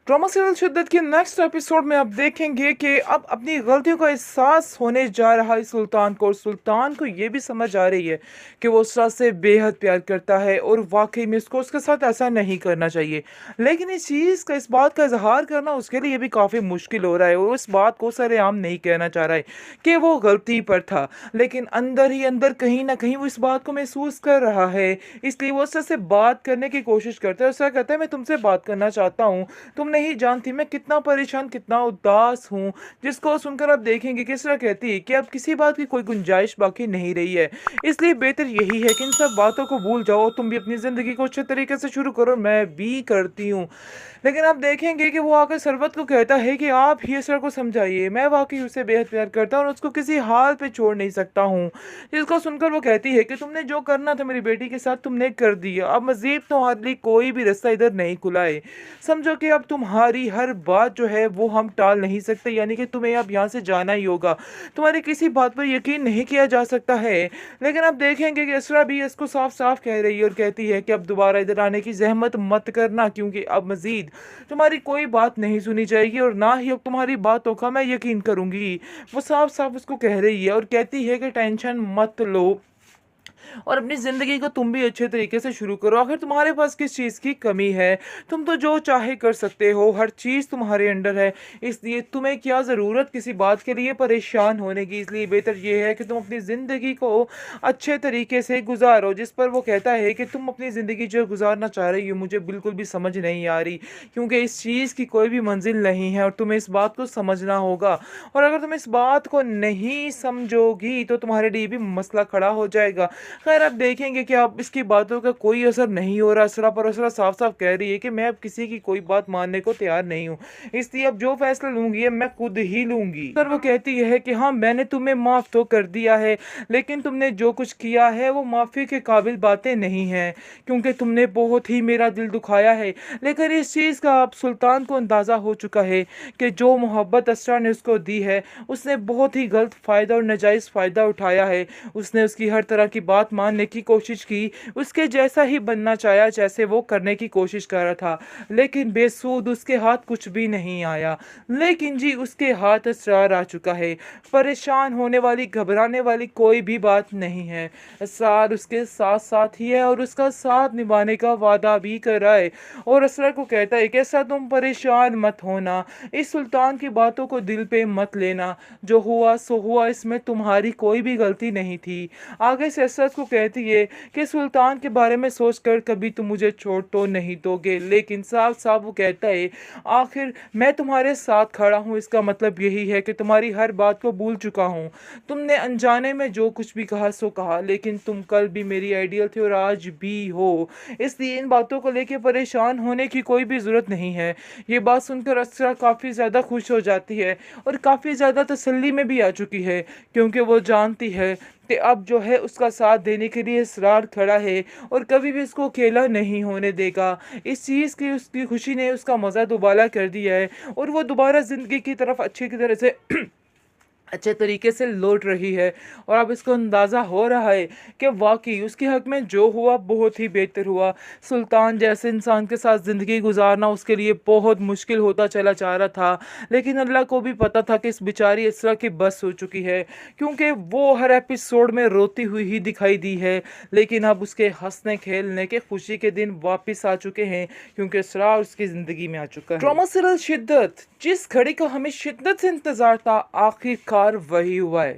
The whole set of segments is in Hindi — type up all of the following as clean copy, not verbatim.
ड्रामा सीरियल शिद्दत के नेक्स्ट एपिसोड में आप देखेंगे कि अब अपनी गलतियों का एहसास होने जा रहा है सुल्तान को, और सुल्तान को ये भी समझ आ रही है कि वो उसरा से बेहद प्यार करता है और वाकई में उसको उसके साथ ऐसा नहीं करना चाहिए। लेकिन इस बात का इजहार करना उसके लिए भी काफ़ी मुश्किल हो रहा है, और उस बात को सरेआम नहीं कहना चाह रहा है कि वो गलती पर था। लेकिन अंदर ही अंदर कहीं ना कहीं वो इस बात को महसूस कर रहा है, इसलिए वो उससे बात करने की कोशिश करता है। उससे कहता है, मैं तुमसे बात करना चाहता हूँ, तुम नहीं जानती मैं कितना परेशान, कितना उदास हूँ। जिसको सुनकर आप देखेंगे किस तरह कहती है कि अब किसी बात की कोई गुंजाइश बाकी नहीं रही है, इसलिए बेहतर यही है कि इन सब बातों को भूल जाओ, तुम भी अपनी ज़िंदगी को अच्छे तरीके से शुरू करो, मैं भी करती हूँ। लेकिन आप देखेंगे कि वो आकर सरबत को कहता है कि आप ही असर को समझाइए, मैं वाकई उसे बेहद प्यार करता हूँ और उसको किसी हाल पे छोड़ नहीं सकता हूँ। जिसको सुनकर वो कहती है कि तुमने जो करना था मेरी बेटी के साथ तुमने कर दिया, अब मज़ीद तुम्हारे लिए कोई भी रास्ता इधर नहीं खुला है। समझो कि अब तुम्हारी हर बात जो है वो हम टाल नहीं सकते, यानी कि तुम्हें अब यहाँ से जाना ही होगा, तुम्हारी किसी बात पर यकीन नहीं किया जा सकता है। लेकिन अब देखेंगे कि असरा भी इसको साफ साफ कह रही है और कहती है कि अब दोबारा इधर आने की जहमत मत करना, क्योंकि अब मज़ीद तुम्हारी कोई बात नहीं सुनी जाएगी और ना ही अब तुम्हारी बातों का मैं यकीन करूँगी। वो साफ साफ उसको कह रही है और कहती है कि टेंशन मत लो और अपनी ज़िंदगी को तुम भी अच्छे तरीके से शुरू करो। आखिर तुम्हारे पास किस चीज़ की कमी है? तुम तो जो चाहे कर सकते हो, हर चीज़ तुम्हारे अंडर है, इसलिए तुम्हें क्या ज़रूरत किसी बात के लिए परेशान होने की। इसलिए बेहतर ये है कि तुम अपनी ज़िंदगी को अच्छे तरीके से गुजारो। जिस पर वो कहता है कि तुम अपनी ज़िंदगी जो गुजारना चाह रही हो मुझे बिल्कुल भी समझ नहीं आ रही, क्योंकि इस चीज़ की कोई भी मंजिल नहीं है और तुम्हें इस बात को समझना होगा। और अगर तुम इस बात को नहीं समझोगी तो तुम्हारे लिए भी मसला खड़ा हो जाएगा। खैर आप देखेंगे कि अब इसकी बातों का कोई असर नहीं हो रहा असरा पर। असरा साफ साफ कह रही है कि मैं अब किसी की कोई बात मानने को तैयार नहीं हूँ, इसलिए अब जो फैसला लूंगी मैं खुद ही लूंगी। सर वो कहती है कि हाँ मैंने तुम्हें माफ़ तो कर दिया है, लेकिन तुमने जो कुछ किया है वो माफ़ी के काबिल बातें नहीं हैं, क्योंकि तुमने बहुत ही मेरा दिल दुखाया है। लेकिन इस चीज़ का अब सुल्तान को अंदाज़ा हो चुका है कि जो मोहब्बत असरा ने उसको दी है उसने बहुत ही गलत फ़ायदा और नाजायज़ फ़ायदा उठाया है। उसने उसकी हर तरह की बात मानने की कोशिश की, उसके जैसा ही बनना चाहा जैसे वो करने की कोशिश कर रहा था, लेकिन बेसूद उसके हाथ कुछ भी नहीं आया। लेकिन जी उसके हाथ असरार आ चुका है। परेशान होने वाली, घबराने वाली कोई भी बात नहीं है। असरार उसके साथ साथ ही है और उसका साथ निभाने का वादा भी कर रहा है। और असरार को कहता है कि ऐसा तुम परेशान मत होना, इस सुल्तान की बातों को दिल पे मत लेना, जो हुआ सो हुआ, इसमें तुम्हारी कोई भी गलती नहीं थी। आगे से असद को कहती है कि सुल्तान के बारे में सोचकर कभी तुम मुझे छोड़ तो नहीं दोगे। लेकिन साफ साफ वो कहता है, आखिर मैं तुम्हारे साथ खड़ा हूँ, इसका मतलब यही है कि तुम्हारी हर बात को भूल चुका हूँ। तुमने अनजाने में जो कुछ भी कहा सो कहा, लेकिन तुम कल भी मेरी आइडियल थे और आज भी हो, इसलिए इन बातों को लेकर परेशान होने की कोई भी ज़रूरत नहीं है। ये बात सुनकर असरा काफ़ी ज़्यादा खुश हो जाती है और काफ़ी ज़्यादा तसल्ली में भी आ चुकी है, क्योंकि वो जानती है कि अब जो है उसका साथ देने के लिए इसरार खड़ा है और कभी भी उसको अकेला नहीं होने देगा। इस चीज़ की उसकी खुशी ने उसका मज़ा दुबाला कर दिया है और वो दोबारा ज़िंदगी की तरफ अच्छी की तरह से अच्छे तरीके से लौट रही है। और अब इसको अंदाज़ा हो रहा है कि वाकई उसके हक़ में जो हुआ बहुत ही बेहतर हुआ। सुल्तान जैसे इंसान के साथ ज़िंदगी गुजारना उसके लिए बहुत मुश्किल होता चला जा रहा था, लेकिन अल्लाह को भी पता था कि इस बेचारी इसरा की बस हो चुकी है, क्योंकि वो हर एपिसोड में रोती हुई ही दिखाई दी है। लेकिन अब उसके हंसने खेलने के खुशी के दिन वापस आ चुके हैं, क्योंकि इसरा उसकी ज़िंदगी में आ चुका है। ड्रामा सीरियल शिद्दत, जिस घड़ी का हमें शिद्दत से इंतज़ार था, आखिरकार वही हुआ है।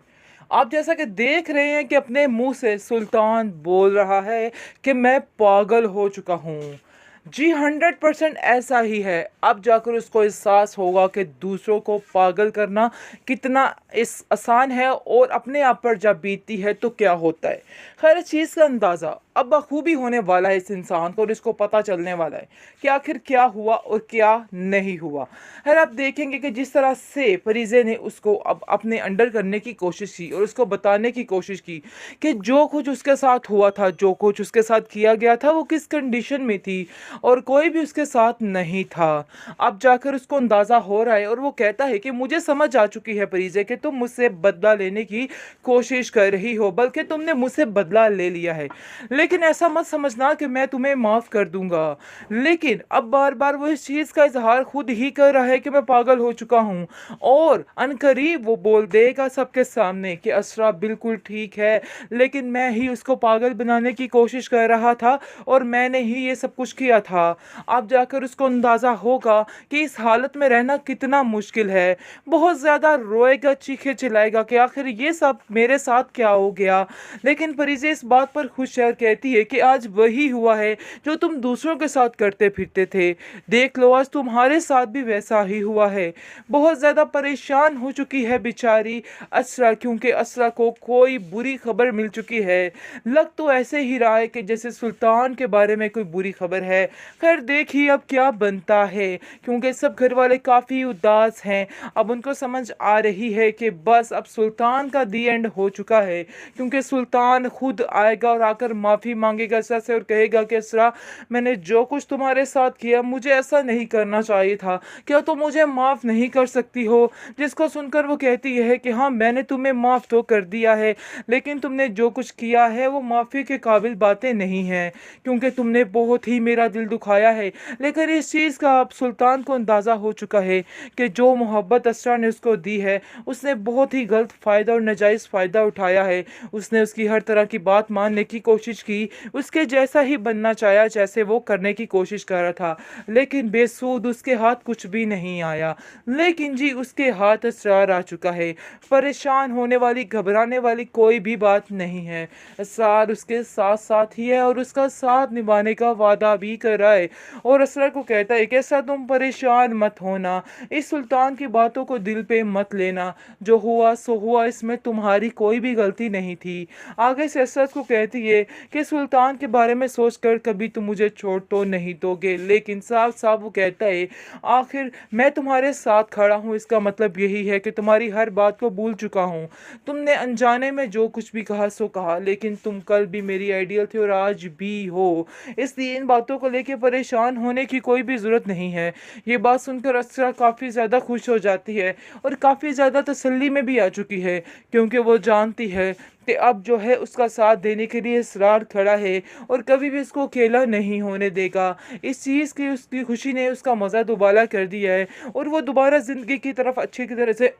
आप जैसा कि देख रहे हैं कि अपने मुंह से सुल्तान बोल रहा है कि मैं पागल हो चुका हूँ। जी 100% ऐसा ही है। अब जाकर उसको एहसास होगा कि दूसरों को पागल करना कितना इस आसान है और अपने आप पर जब बीतती है तो क्या होता है। खैर इस चीज़ का अंदाज़ा अब बखूबी होने वाला है इस इंसान को और इसको पता चलने वाला है कि आखिर क्या हुआ और क्या नहीं हुआ। खैर आप देखेंगे कि जिस तरह से फरीज़े ने उसको अब अपने अंडर करने की कोशिश की और उसको बताने की कोशिश की कि जो कुछ उसके साथ हुआ था, जो कुछ उसके साथ किया गया था, वो किस कंडीशन में थी। और कोई भी उसके साथ नहीं था। अब जाकर उसको अंदाज़ा हो रहा है और वो कहता है कि मुझे समझ आ चुकी है परीजे कि तुम मुझसे बदला लेने की कोशिश कर रही हो, बल्कि तुमने मुझसे बदला ले लिया है। लेकिन ऐसा मत समझना कि मैं तुम्हें माफ़ कर दूंगा। लेकिन अब बार बार वो इस चीज़ का इजहार खुद ही कर रहा है कि मैं पागल हो चुका हूँ, और अनकरीब वो बोल देगा सबके सामने कि असरा बिल्कुल ठीक है, लेकिन मैं ही उसको पागल बनाने की कोशिश कर रहा था और मैंने ही ये सब कुछ किया था। अब जाकर उसको अंदाज़ा होगा कि इस हालत में रहना कितना मुश्किल है। बहुत ज़्यादा रोएगा, चीखे चिल्लाएगा कि आखिर ये सब मेरे साथ क्या हो गया। लेकिन परिजे इस बात पर खुश कहती है कि आज वही हुआ है जो तुम दूसरों के साथ करते फिरते थे। देख लो, आज तुम्हारे साथ भी वैसा ही हुआ है। बहुत ज़्यादा परेशान हो चुकी है बेचारी असरा, क्योंकि असरा को कोई बुरी खबर मिल चुकी है। लग तो ऐसे ही रहा है कि जैसे सुल्तान के बारे में कोई बुरी खबर है। खैर देखिए अब क्या बनता है, क्योंकि सब घर वाले काफ़ी उदास हैं। अब उनको समझ आ रही है कि बस अब सुल्तान का दी एंड हो चुका है, क्योंकि सुल्तान खुद आएगा और आकर माफ़ी मांगेगा असरा से और कहेगा कि असरा, मैंने जो कुछ तुम्हारे साथ किया मुझे ऐसा नहीं करना चाहिए था, क्या तुम मुझे माफ़ नहीं कर सकती हो। जिसको सुनकर वो कहती है कि हाँ, मैंने तुम्हें माफ़ तो कर दिया है, लेकिन तुमने जो कुछ किया है वो माफ़ी के काबिल बातें नहीं हैं, क्योंकि तुमने बहुत ही मेरा दिल दुखाया है। लेकिन इस चीज़ का अब सुल्तान को अंदाज़ा हो चुका है कि जो मोहब्बत असरा ने उसको दी है उसने बहुत ही गलत फ़ायदा और नाजायज़ फ़ायदा उठाया है। उसने उसकी हर तरह की बात मानने की कोशिश की, उसके जैसा ही बनना चाहा जैसे वो करने की कोशिश कर रहा था, लेकिन बेसूद उसके हाथ कुछ भी नहीं आया। लेकिन जी उसके हाथ असरार आ चुका है। परेशान होने वाली, घबराने वाली कोई भी बात नहीं है। असरार उसके साथ साथ ही है और उसका साथ निभाने का वादा भी कर रहा है, और असरार को कहता है कि ऐसा तुम परेशान मत होना, इस सुल्तान की बातों को दिल पे मत लेना, जो हुआ सो हुआ, इसमें तुम्हारी कोई भी गलती नहीं थी। आगे से असरार को कहती है कि सुल्तान के बारे में सोचकर कभी तुम मुझे छोड़ तो नहीं दोगे, लेकिन साफ साफ वो कहता है आखिर मैं तुम्हारे साथ खड़ा हूँ, इसका मतलब यही है कि तुम्हारी हर बात को भूल चुका हूँ। तुमने अनजाने में जो कुछ भी कहा सो कहा, लेकिन तुम कल भी मेरी आइडियल थे और आज भी हो, इसलिए इन बातों को लेकर परेशान होने की कोई भी ज़रूरत नहीं है। ये बात सुनकर असरा काफ़ी ज़्यादा खुश हो जाती है और काफ़ी ज़्यादा तसल्ली में भी आ चुकी है, क्योंकि वो जानती है कि अब जो है उसका साथ देने के लिए इसरार खड़ा है और कभी भी उसको अकेला नहीं होने देगा। इस चीज़ की उसकी खुशी ने उसका मज़ा दुबाला कर दिया है और वो दोबारा ज़िंदगी की तरफ अच्छी की तरह से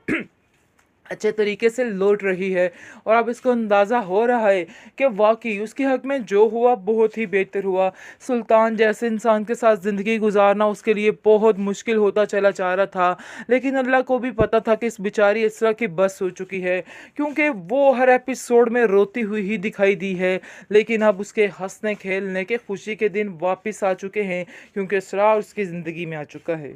अच्छे तरीके से लौट रही है। और अब इसको अंदाज़ा हो रहा है कि वाकई उसके हक़ में जो हुआ बहुत ही बेहतर हुआ। सुल्तान जैसे इंसान के साथ ज़िंदगी गुजारना उसके लिए बहुत मुश्किल होता चला जा रहा था, लेकिन अल्लाह को भी पता था कि इस बेचारी इसरा की बस हो चुकी है, क्योंकि वो हर एपिसोड में रोती हुई ही दिखाई दी है। लेकिन अब उसके हंसने खेलने के खुशी के दिन वापस आ चुके हैं, क्योंकि इसरा उसकी ज़िंदगी में आ चुका है।